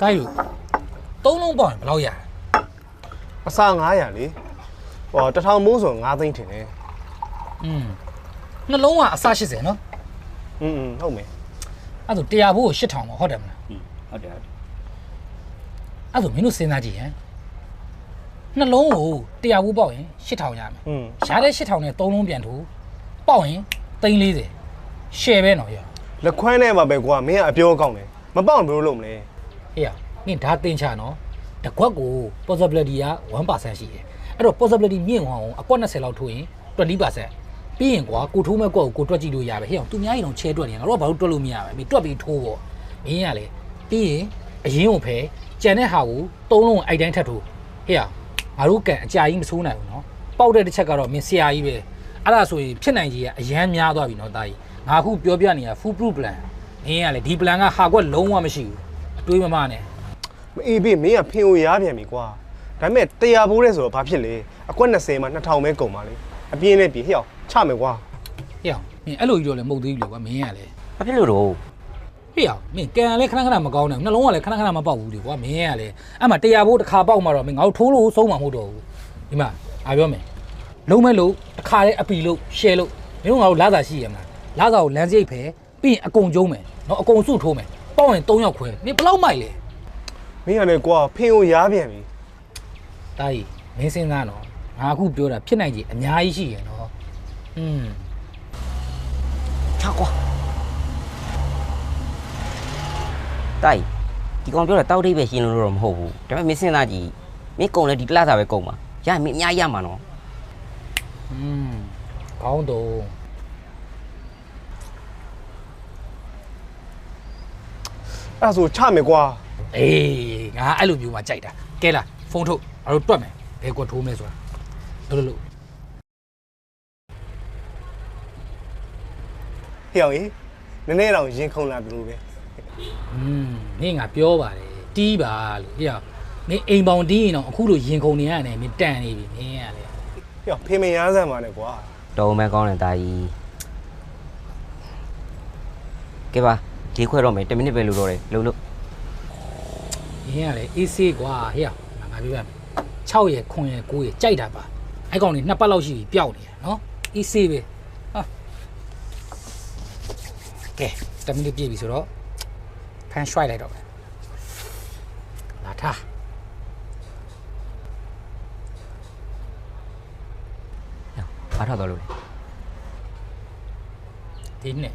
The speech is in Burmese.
တိုင်းလို့သုံးလုံးပေါင်ဘယ်လောက်ရအစာ900လေဟော1000မိုးဆို9သိန်းထင်တယ်နှလုံးကအစာ80နော်ဟုတ်မယ်အဲ့ဒါ100ဘိုးကို8000ပေါ့ဟုတ်တယ်မလားဟုတ်တယ်အဲ့ဒါမင်းတို့စဉ်းစားကြည့်ဟမ်နှလုံးကို100ဘိုးပေါက်ရင်8000ရမယ်ရှားတဲ့8000နဲ့3လုံးပြန်ထိုးပေါက်ရင်340ရှယ်ပဲနော်ရလက်ခွမ်းနဲ့မှာပဲကွာမင်းကအပြောကောင်းတယ်မပေါက်ဘယ်လိုလုပ်မလဲဟေ့ရမင်းဒါတင်ချနော်တကွက်ကို possibility က 1% ရှိတယ်အဲ့တော့ possibility မြင့်အောင်အကွက်20လောက်ထိုးရင်20%ပြီးရင်ကွာကိုထိုးမဲ့ကွက်ကိုတွက်ကြည့်လို့ရပဲဟေ့အောင်သူများကြီးတော့ချဲတွက်နေငါတို့ကဘာလို့တွက်လို့မရပဲမင်းတွက်ပြီးထိုးပေါ့မင်းကလေပြီးရင်အရင်ကိုဖယ်ကြံတဲ့ဟာကို3လုံးအိုက်တိုင်းထပ်ထိုးဟေ့အောင်ငါတို့ကန်အကြာကြီးမဆိုးနိုင်ဘူးနော်ပေါက်တဲ့တစ်ချက်ကတော့မင်းဆရာကြီးပဲအဲ့ဒါဆိုရင်ဖြစ်နိုင်ကြီးကအရန်များသွားပြီနော်တာကြီးငါအခုပြောပြနေတာ full proof plan မင်းကလေဒီ plan ကဟာကွက်လုံးဝမရှိဘူးအတွေးမမနဲ့မအေးပြီမင်းကဖင်ကိုရားပြန်ပြီကွာဒါပေမဲ့100ဘိုးတဲ့ဆိုတော့ဘာဖြစ်လဲအကွက်20မှာ2000ပဲကုန်ပါလေအပြင်းနဲ့ပြီဟေ့အောင်ချမယ်ကွာဟေ့အောင်မင်းအဲ့လိုကြီးတော့လည်းမဟုတ်သေးဘူးလေကွာမင်းကလေဘာဖြစ်လို့တော့ဟေ့အောင်မင်းကန်လည်းခဏခဏမကောင်းနိုင်ဘူးနှလုံးကလည်းခဏခဏမပေါက်ဘူးလေကွာမင်းကလေအဲ့မှာ100ဘိုးတစ်ခါပေါက်မှတော့မင်းငါတို့ထိုးလို့ဆုံးမှာမဟုတ်တော့ဘူးဒီမှာအားပြောမယ်လုံးမဲ့လို့တစ်ခါလေးအပီလို့ share လို့မင်းတို့ငါတို့လာစာရှိရမလားလာစာကိုလမ်းစရိတ်ဖယ်ပြီးရင်အကုန်ကျုံးမယ်နော်အကုန်စုထိုးမယ်ပေါက်ရင်3ယောက်ခွဲမင်းဘယ်လောက်မိုက်လဲမင်းကလည်းကွာဖင်ကိုရားပြန်ပြီတာကြီးမင်းစဉ်းစားနော်ငါအခုပြောတာဖြစ်နိုင်ကြီးအများကြီးရှိရနော်ချောက်ကွာတိုက်ဒီကောင်ပြောတာတောက်တိတ်ပဲရှင်းလို့တော့မဟုတ်ဘူးဒါပေမဲ့မင်းစဉ်းစားကြည့်မင်းကုံလဲဒီတလားစာပဲကုံပါရရင်မင်းအများကြီးရမှာနော်ကောင်းတော့အဲ့ဆိုချမယ်ကွာအေးငါအဲ့လိုမျိုးမှကြိုက်တာကဲလားဖုန်းထုတ်ငါတို့တွက်မယ်ဘယ်ကွက်ထိုးမလဲဆိုတာလို့ဟေ့အောင်ရေနည်းနည်းတော့ရင်ခုန်လာတူလို့ပဲမင်းငါပြောပါတယ်တီးပါလို့ဟေ့အောင်မင်းအိမ်ပေါင်တီးရင်တော့အခုလိုရင်ခုန်နေရတယ်မင်းတန်နေပြီမင်းကလေဟေ့အောင်ဖေမရမ်းစမ်းပါနဲ့ကွာတော်မဲကောင်းတယ်တာကြီးကဲပါဒီခွဲတော့မယ်10မိနစ်ပဲလို့တော့တယ်လို့မင်းကလေအေးဆေးကွာဟေ့အောင်ငါပြောပြမယ်6ရက်9ရက်9ရက်ကြိုက်တာပါအဲ့ကောင်လေး2ပတ်လောက်ရှိပြီပျောက်နေတာနော်အေးဆေးပဲဟာကဲ10မိနစ်ပြည့်ပြီဆိုတော့ဖန်ရွှိုက်လိုက်တော့မယ်လာထားဘာထောက်တော့လို့လဲဒီနေ့